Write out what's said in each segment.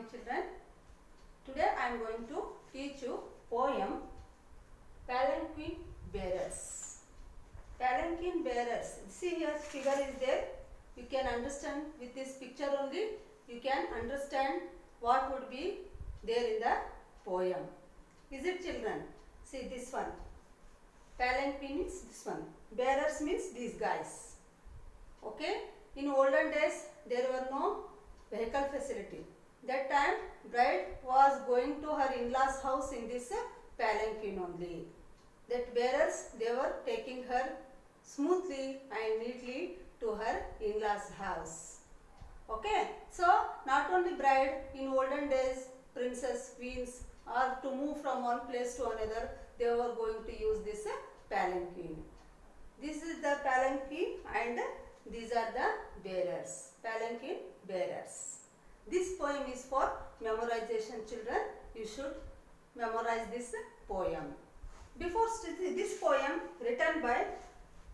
morning children. Today I am going to teach you poem Palanquin Bearers. Palanquin Bearers. See here figure is there. You can understand with this picture only. You can understand what would be there in the poem. Is it children? See this one. Palanquin means this one. Bearers means these guys. Okay. In olden days there were no vehicle facility. That time bride was going to her in-laws house in this palanquin only. That bearers, they were taking her smoothly and neatly to her in-laws house. Okay, so not only bride, in olden days princess, queens, or to move from one place to another, they were going to use this palanquin. This is the palanquin and these are the bearers, palanquin bearers. This poem is for memorization children. You should memorize this poem. Before this poem written by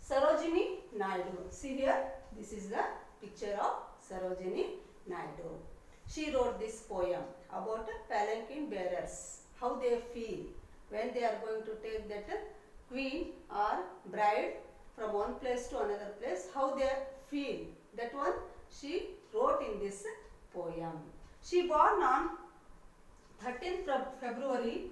Sarojini Naidu. See here, this is the picture of Sarojini Naidu. She wrote this poem about palanquin bearers, how they feel when they are going to take that queen or bride from one place to another place, how they feel. That one she wrote in this poem. She born on 13th February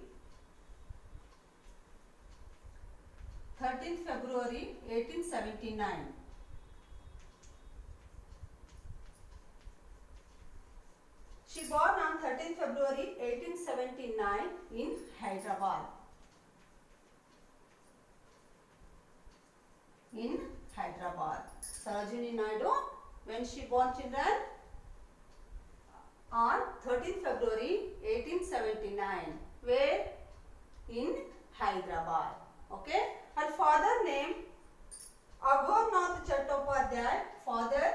1879. She born on 13th February 1879 in Hyderabad. In Hyderabad. Sarojini Naidu, when she born children? On 13th February 1879. Where? In Hyderabad. Okay. Her father name Aghornath Chattopadhyay. Father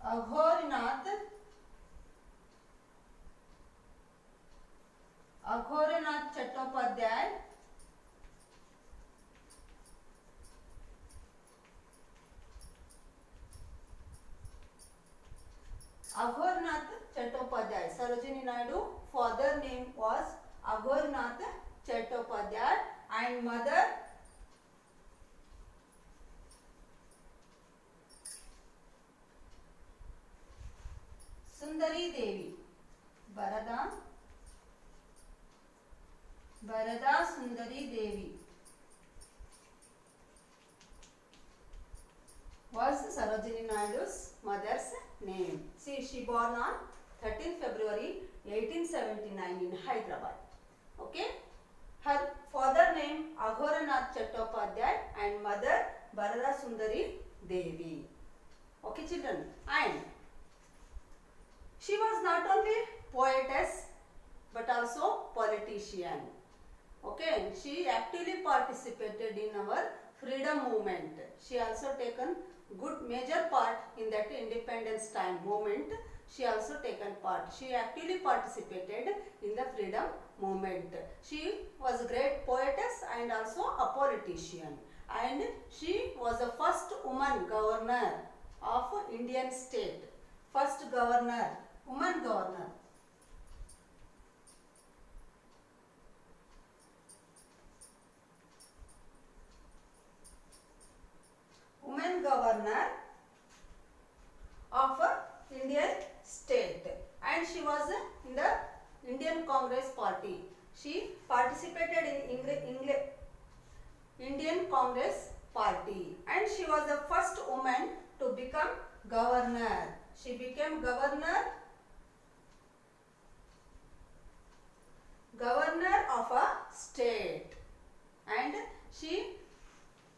Aghornath Chattopadhyay. Aghornath Chattopadhyay. Sarojini Naidu father name was Aghornath Chattopadhyay and mother Sundari Devi. Barada Sundari Devi was Sarojini Naidu's mother's name. See, she born on 13th February 1879 in Hyderabad. Okay. Her father name Aghornath Chattopadhyay and mother Barada Sundari Devi. Okay children. And she was not only poetess but also politician. Okay. She actively participated in our freedom movement. She also taken good major part in that independence time movement. She also taken part. She actively participated in the freedom movement. She was a great poetess and also a politician. And she was the first woman governor of Indian state. First governor, woman governor. Woman governor of Indian state, and she was in the Indian Congress party. She participated in Indian Congress party, and she was the first woman to become governor. She became governor of a state, and she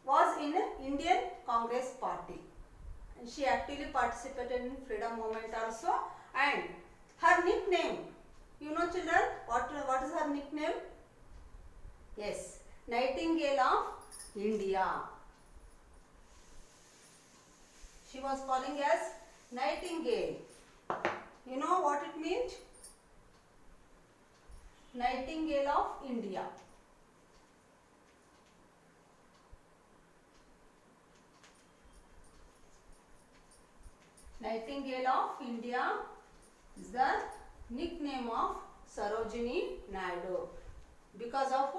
was in Indian Congress party. And she actively participated in freedom movement also. And her nickname, you know children, what is her nickname? Yes, Nightingale of India. She was calling as Nightingale. You know what it means? Nightingale of India. Nightingale of India is the nickname of Sarojini Naidu. Because of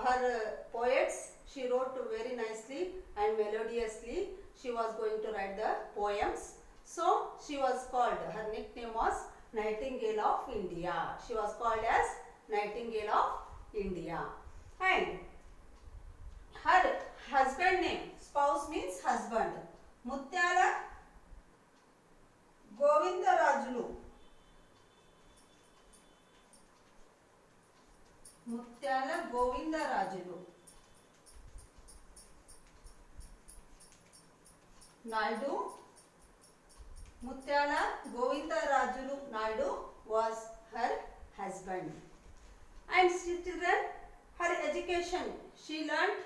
her poets, she wrote very nicely and melodiously. She was going to write the poems. So she was called, her nickname was Nightingale of India. She was called as Nightingale of India. And her husband name, spouse means husband, Mutyala Govindarajulu. Mutyala Govindarajulu Naidu. Mutyala Govindarajulu Naidu was her husband. And children, her education, she learned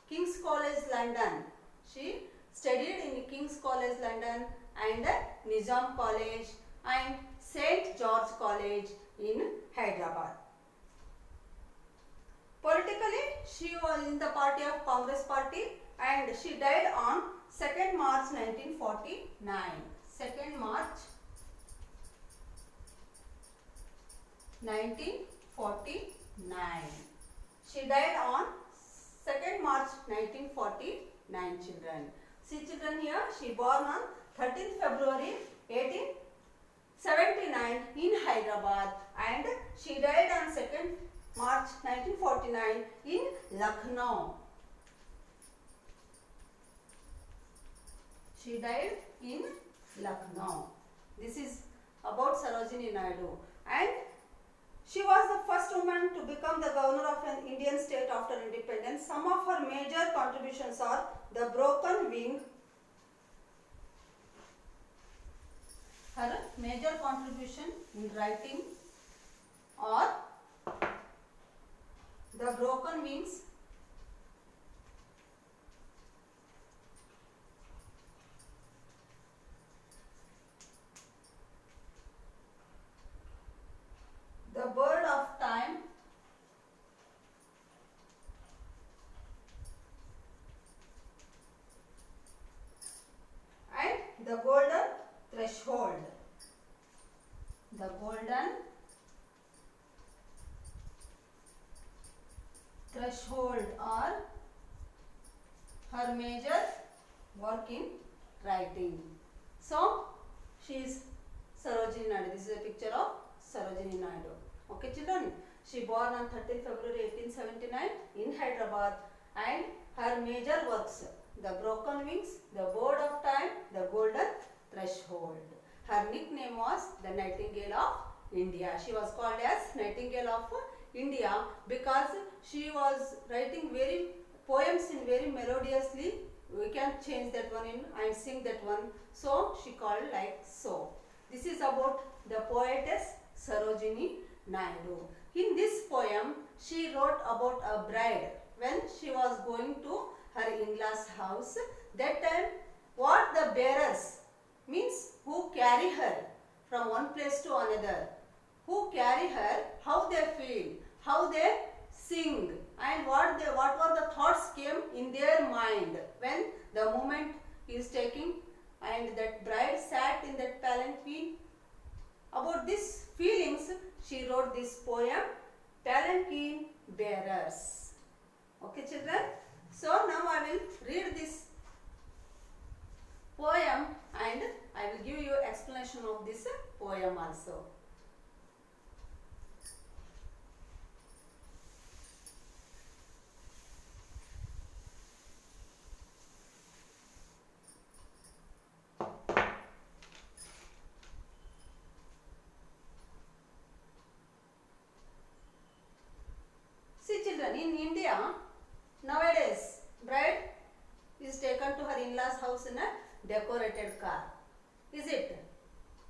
King's College London. She studied in King's College London and Nizam College and St. George College in Hyderabad. Politically, she was in the party of Congress Party and she died on 2nd March 1949. 2nd March 1949. She died on 2nd March 1949, children. See children here, she born on 13th February 1879 in Hyderabad and she died on 2nd March 1949 in Lucknow. She died in Lucknow. This is about Sarojini Naidu. And she was the first woman to become the governor of an Indian state after independence. Some of her major contributions are the broken wing. Her major contribution in writing are the broken wings, the bird of time, and the golden threshold. The golden threshold are her major work in writing. So, she is Sarojini Naidu. This is a picture of Sarojini Naidu. Okay children, she born on 13th February 1879 in Hyderabad and her major works, the broken wings, the bird of time, the golden threshold. Her nickname was the Nightingale of India. She was called as Nightingale of India because she was writing very poems in very melodiously. We can change that one in and sing that one. So she called like so. This is about the poetess Sarojini Naidu. In this poem, she wrote about a bride when she was going to her in-laws house. That time, what the bearers means who carry her from one place to another, who carry her, how they feel, how they sing, and what were the thoughts came in their mind when the moment is taking and that bride sat in that palanquin. About these feelings, she wrote this poem, Palanquin Bearers. Okay children, so now I will read this poem and I will give you explanation of this poem also. See children, in India, nowadays, bride is taken to her in-laws house in a decorated car. Is it?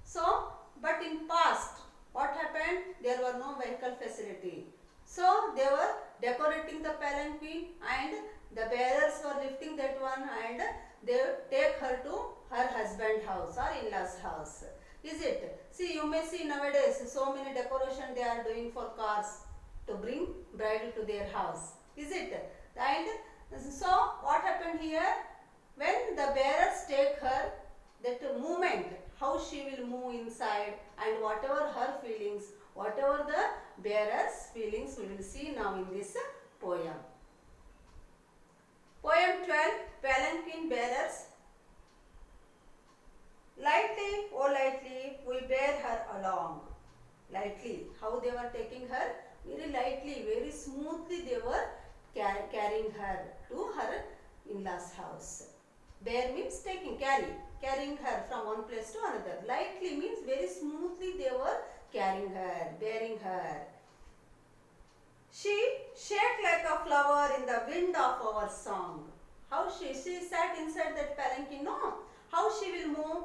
So, but in past, what happened? There were no vehicle facility. So, they were decorating the palanquin and the bearers were lifting that one and they take her to her husband house or in-laws house. Is it? See, you may see nowadays so many decoration they are doing for cars to bring bride to their house. Is it? And so what happened here? When the bearers take her, that movement, how she will move inside, and whatever her feelings, whatever the bearer's feelings, we will see now in this poem. Poem 12, Palanquin Bearers. Lightly, oh lightly, we bear her along. Lightly, how they were taking her? Very lightly, very smoothly they were carrying her to her in-laws house. Bear means taking, carrying her from one place to another. Lightly means very smoothly they were carrying her, bearing her. She shake like a flower in the wind of our song. How she sat inside that palanquin, no? How she will move?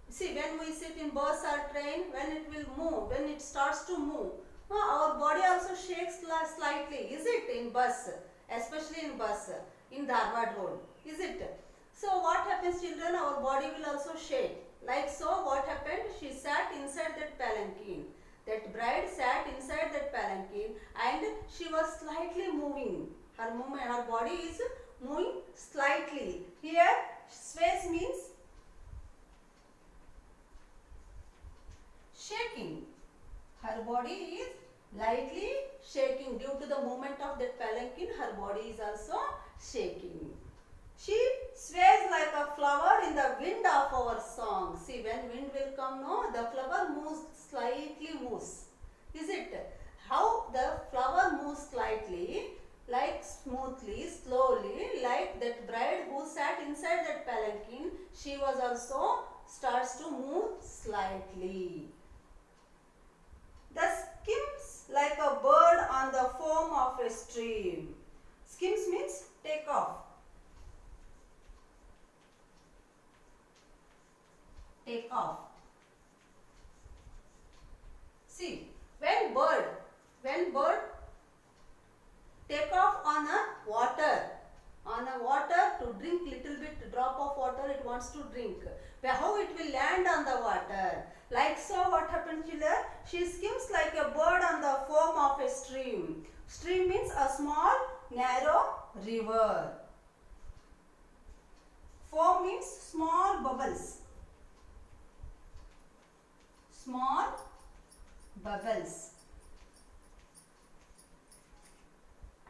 See, when we sit in bus or train, when it will move, when it starts to move, our body also shakes slightly, is it, in bus, especially in bus, in Dharwad road, is it? So what happens, children? Our body will also shake. Like so, what happened? She sat inside that palanquin. That bride sat inside that palanquin and she was slightly moving. Her movement, her body is moving slightly. Here, sways means shaking. Her body is lightly shaking due to the movement of that palanquin. Her body is also shaking. She sways like a flower in the wind of our song. See, when wind will come, no, the flower moves slightly moves. Is it? How the flower moves slightly, like smoothly, slowly, like that bride who sat inside that palanquin, she was also starts to move slightly. The skims like a bird on the foam of a stream. Skims means take off. Take off. See, when bird take off on a water to drink little bit drop of water it wants to drink. How it will land on the water? Like so, what happens, children? She skims like a bird on the foam of a stream. Stream means a small narrow river. Foam means small bubbles. Small bubbles.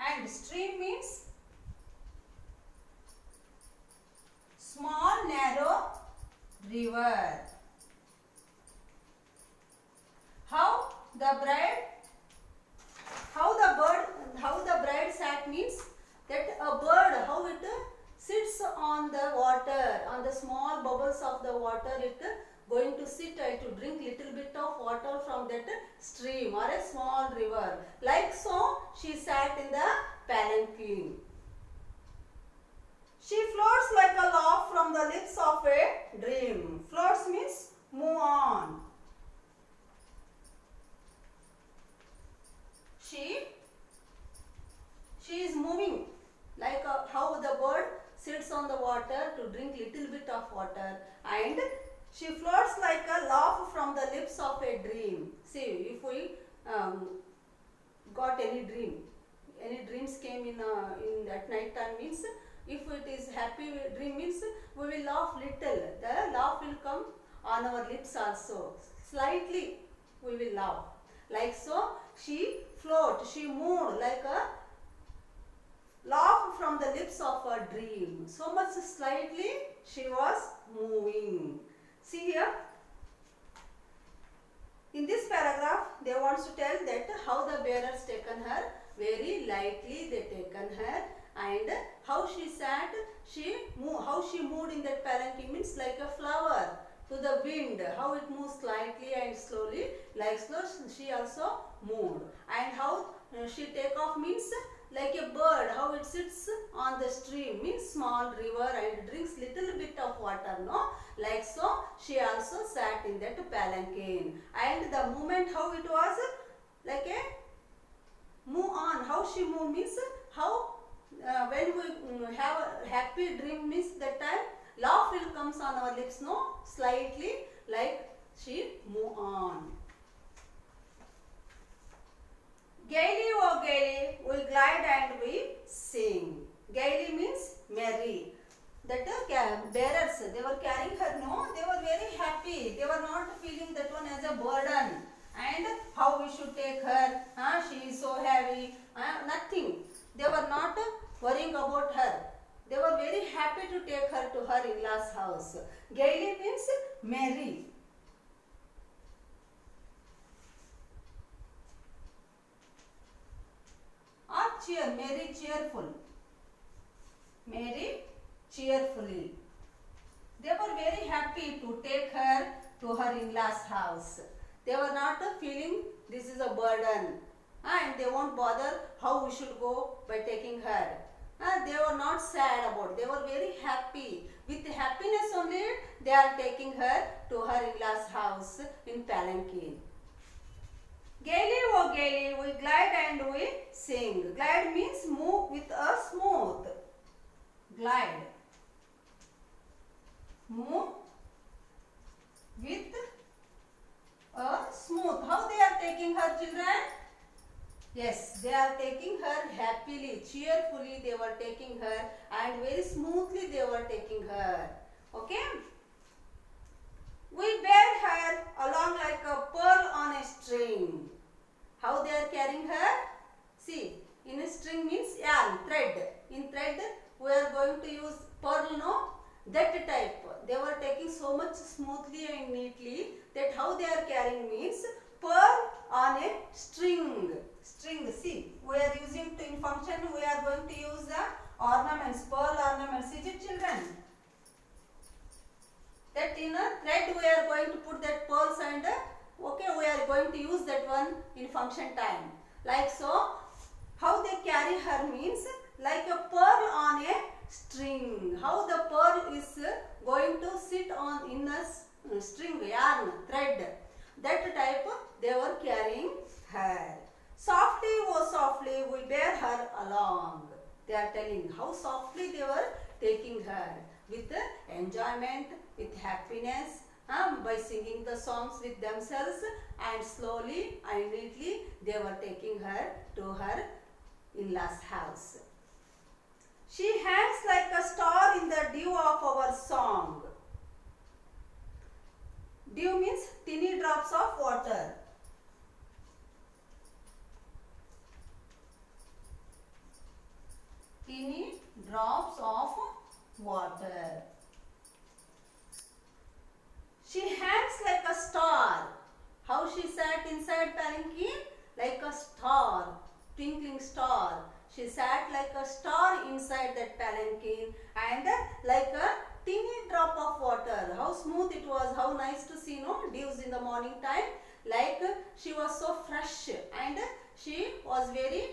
And stream means small narrow river. How the bride sat means that a bird, how it sits on the water, on the small bubbles of the water, it going to sit and to drink little bit of water from that stream or a small river. Like so, she sat in the palanquin. She floats like a laugh from the lips of a dream. Floats means move on. She is moving like how the bird sits on the water to drink little bit of water, and she floats like a laugh from the lips of a dream. See, if we got any dreams came in at night time means, if it is happy dream means we will laugh little. The laugh will come on our lips also. Slightly we will laugh. Like so, she moved like a laugh from the lips of a dream. So much slightly she was moving. See here, in this paragraph they want to tell that how the bearers taken her, very lightly they taken her, and how she sat, how she moved in that palanquin means like a flower to the wind, how it moves slightly and slowly, like slow she also moved. And how she take off means like a bird, how it sits on the stream means small river and drinks little bit of water, no? Like so, she also sat in that palanquin. And the movement how it was, like a move on, how she moved means how when we have a happy dream means that time laugh will comes on our lips, no? Slightly, like she move on. Gaily, oh gaily, we glide and we sing. Gaily means merry. that bearers, they were carrying her, no, they were very happy. They were not feeling that one as a burden. And how we should take her, she is so heavy, nothing. They were not worrying about her. They were very happy to take her to her in-laws house. Gaily means merry. Or cheer, merry, cheerful. Merry, cheerfully. They were very happy to take her to her in-laws house. They were not feeling this is a burden, and they won't bother how we should go by taking her. They were not sad about it. They were very happy. With happiness only they are taking her to her in-laws house in palanquin. Gaily, oh gaily, we glide and we sing. Glide means move with a smooth. Glide. Move with a smooth. How they are taking her, children? Yes, they are taking her happily, cheerfully they were taking her, and very smoothly they were taking her. Okay? We bear her along like a pearl on a string. How they are carrying her? See, in a string means yarn, thread. In thread, we are going to use pearl, no? That type. They were taking so much smoothly and neatly that how they are carrying means pearl on a string. String, see, we are using to in function, we are going to use the ornaments, pearl ornaments. Is it, children? That in a thread we are going to put that pearls, and okay, we are going to use that one in function time. Like so, how they carry her means like a pearl on a string. How the pearl is going to sit on in a string, yarn, thread. That type they were carrying her. Softly, oh softly, we bear her along. They are telling how softly they were taking her with enjoyment, with happiness, by singing the songs with themselves, and slowly and neatly they were taking her to her in-laws house. She hangs like a star in the dew of our song. Dew means tiny drops of water. Tiny drops of water. She hangs like a star. How she sat inside palanquin? Like a star, twinkling star. She sat like a star inside that palanquin, and like a teeny drop of water. How smooth it was, how nice to see, no? Dews in the morning time. Like she was so fresh, and she was very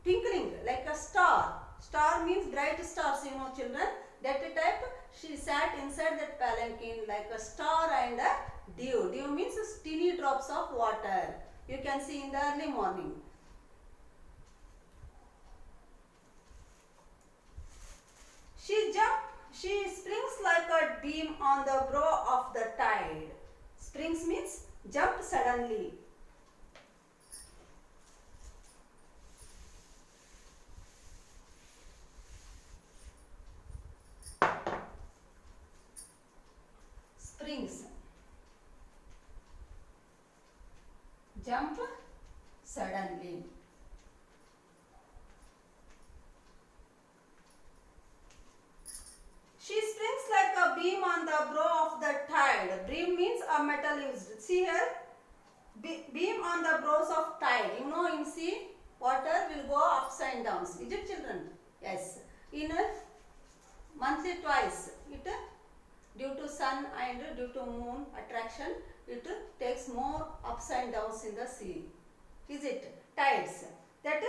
twinkling like a star. Star means bright stars, you know, children. That type, she sat inside that palanquin like a star and a dew. Dew means teeny drops of water. You can see in the early morning. She springs like a beam on the brow of the tide. Springs means jump suddenly. Springs. Jump suddenly. She springs like a beam on the brow of the tide. Beam means a metal used. See here, beam on the brows of tide. You know, in sea, water will go ups and downs. Is it, children? Yes. In a monthly twice, it due to sun and due to moon attraction, it takes more ups and downs in the sea. Is it? Tides. That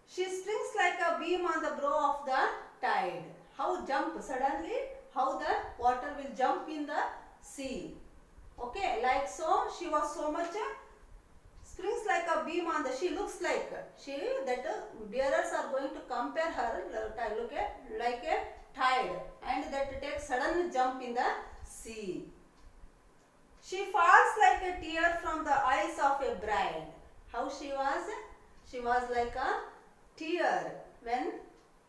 she springs like a beam on the brow of the tide. How jump suddenly, how the water will jump in the sea. Okay, like so, she was so much springs like a beam on the, she looks like, bearers are going to compare her, look at, like a tide, and that takes sudden jump in the sea. She falls like a tear from the eyes of a bride. How she was? She was like a tear when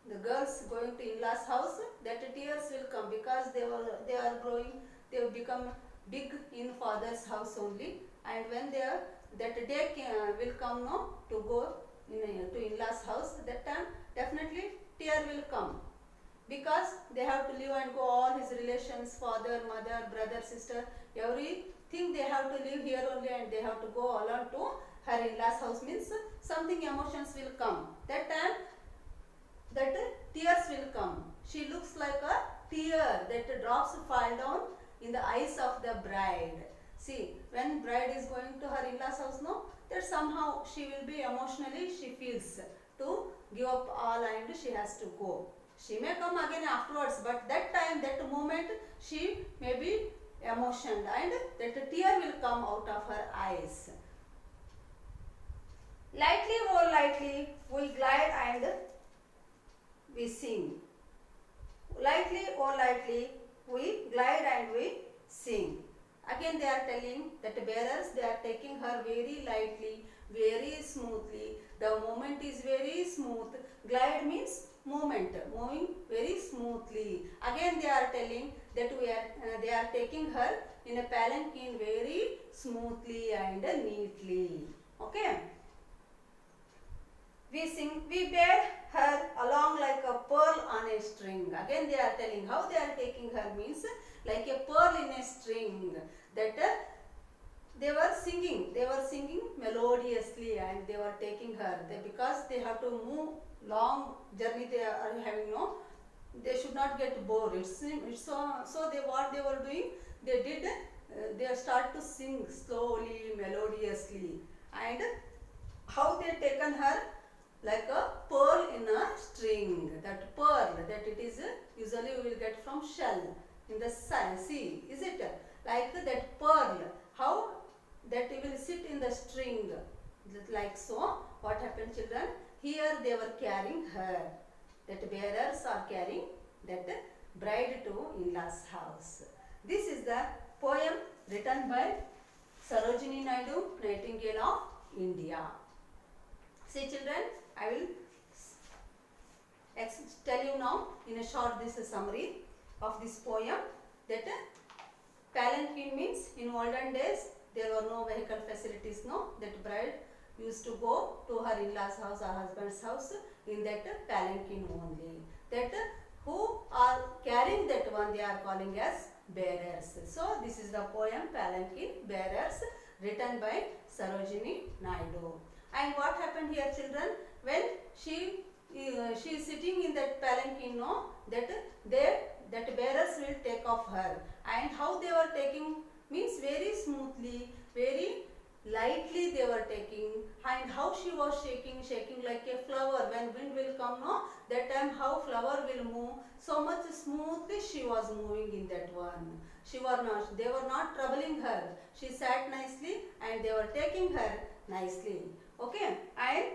the girls going to in-laws house, that tears will come because they are growing, they have become big in father's house only, and when they are that day will come no to go to in-laws house, that time definitely tear will come because they have to live and go all his relations, father, mother, brother, sister, everything they have to live here only, and they have to go alone to her in-laws house, means something emotions will come. That time that tears will come. She looks like a tear, that drops fall down in the eyes of the bride. See, when bride is going to her in-laws house, no, that somehow she will be emotionally, she feels to give up all and she has to go. She may come again afterwards, but that time, that moment, she may be emotioned and that tear will come out of her eyes. Lightly, oh lightly, we glide and we sing. Lightly, oh lightly, we glide and we sing. Again they are telling that bearers, they are taking her very lightly, very smoothly. The movement is very smooth. Glide means movement, moving very smoothly. Again they are telling that they are taking her in a palanquin very smoothly and neatly. Okay. We sing, we bear her along like a pearl on a string. Again they are telling how they are taking her, means like a pearl in a string. That they were singing melodiously and they were taking her. Because they have to move long journey they are having, no, they should not get bored. So they, what they were doing, they did, they start to sing slowly, melodiously, and how they taken her like a pearl in a string. That pearl, that it is usually we will get from shell in the sea, is it? Like that pearl, how that it will sit in the string, like so. What happened, children? Here they were carrying her. That bearers are carrying that bride to in-laws house. This is the poem written by Sarojini Naidu, Nightingale of India. See children, I will tell you now in a short this summary of this poem, that palanquin means in olden days there were no vehicle facilities, no, that bride used to go to her in-laws house or husband's house in that palanquin only. That who are carrying that one, they are calling as bearers. So this is the poem Palanquin Bearers, written by Sarojini Naidu. And what happened here, children? When she is sitting in that palanquin, no, that bearers will take off her. And how they were taking means very smoothly, very lightly they were taking, and how she was shaking like a flower. When wind will come, no, that time how flower will move, so much smoothly she was moving in that one. They were not troubling her. She sat nicely and they were taking her nicely. Okay, and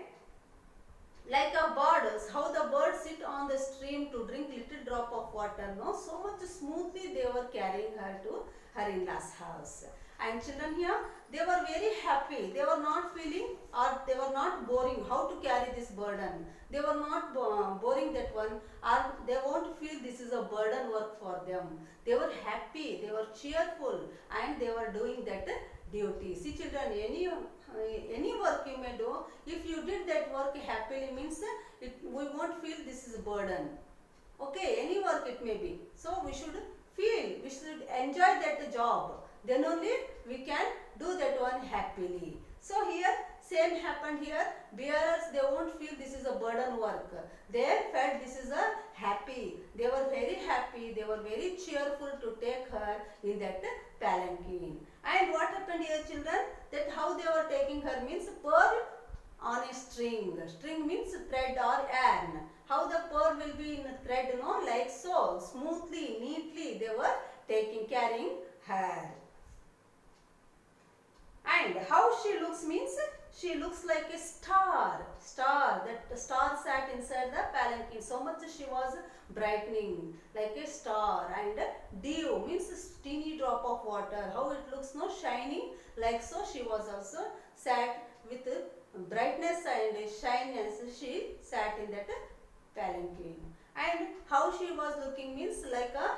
like a bird, how the birds sit on the stream to drink little drop of water, no, so much smoothly they were carrying her to her in-laws house. And children here, they were very happy. They were not feeling or they were not boring how to carry this burden. They were not boring that one, or they won't feel this is a burden work for them. They were happy, they were cheerful, and they were doing that duty. See children, any work you may do, if you did that work happily, means we won't feel this is a burden. Okay, any work it may be. So we should enjoy that job. Then only we can do that one happily. So here, same happened here. Bearers, they won't feel this is a burden work. They felt this is a happy. They were very happy. They were very cheerful to take her in that palanquin. And what happened here, children? That how they were taking her means pearl on a string. String means thread or yarn. How the pearl will be in a thread, no, like so, smoothly, neatly they were carrying her. And how she looks means she looks like a star. That star sat inside the palanquin. So much she was brightening like a star. And dew means teeny drop of water. How it looks, no, shining, like so she was also sat with brightness and shyness. She sat in that palanquin. And how she was looking means like a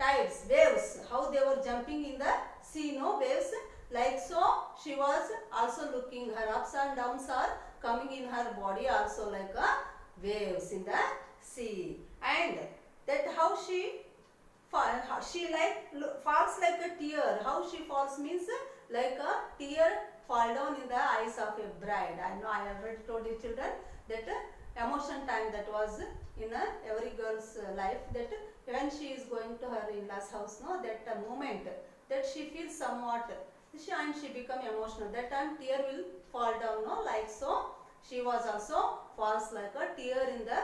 tides, waves, how they were jumping in the sea, no waves. Like so, she was also looking. Her ups and downs are coming in her body also like a waves in the sea. And that how she falls like a tear. How she falls means like a tear fall down in the eyes of a bride. I know I already told you children that emotion time that was in every girl's life, that when she is going to her in-laws house, no, that moment that she feels somewhat and she become emotional. That time tear will fall down, no, like so. She was also falls like a tear in the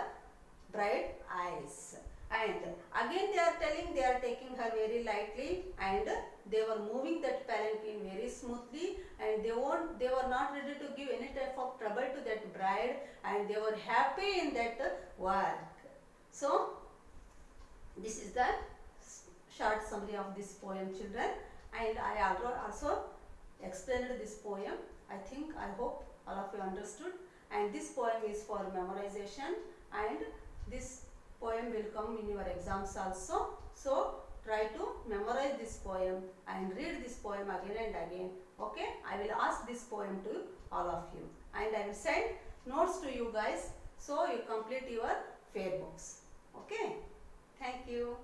bride eyes. And again they are telling, they are taking her very lightly, and they were moving that palanquin very smoothly, and they were not ready to give any type of trouble to that bride, and they were happy in that work. So this is the short summary of this poem, children, and I also explained this poem. I think, I hope all of you understood. And this poem is for memorization, and this poem will come in your exams also. So try to memorize this poem and read this poem again and again. Okay, I will ask this poem to all of you, and I will send notes to you guys, so you complete your fair books. Okay, thank you.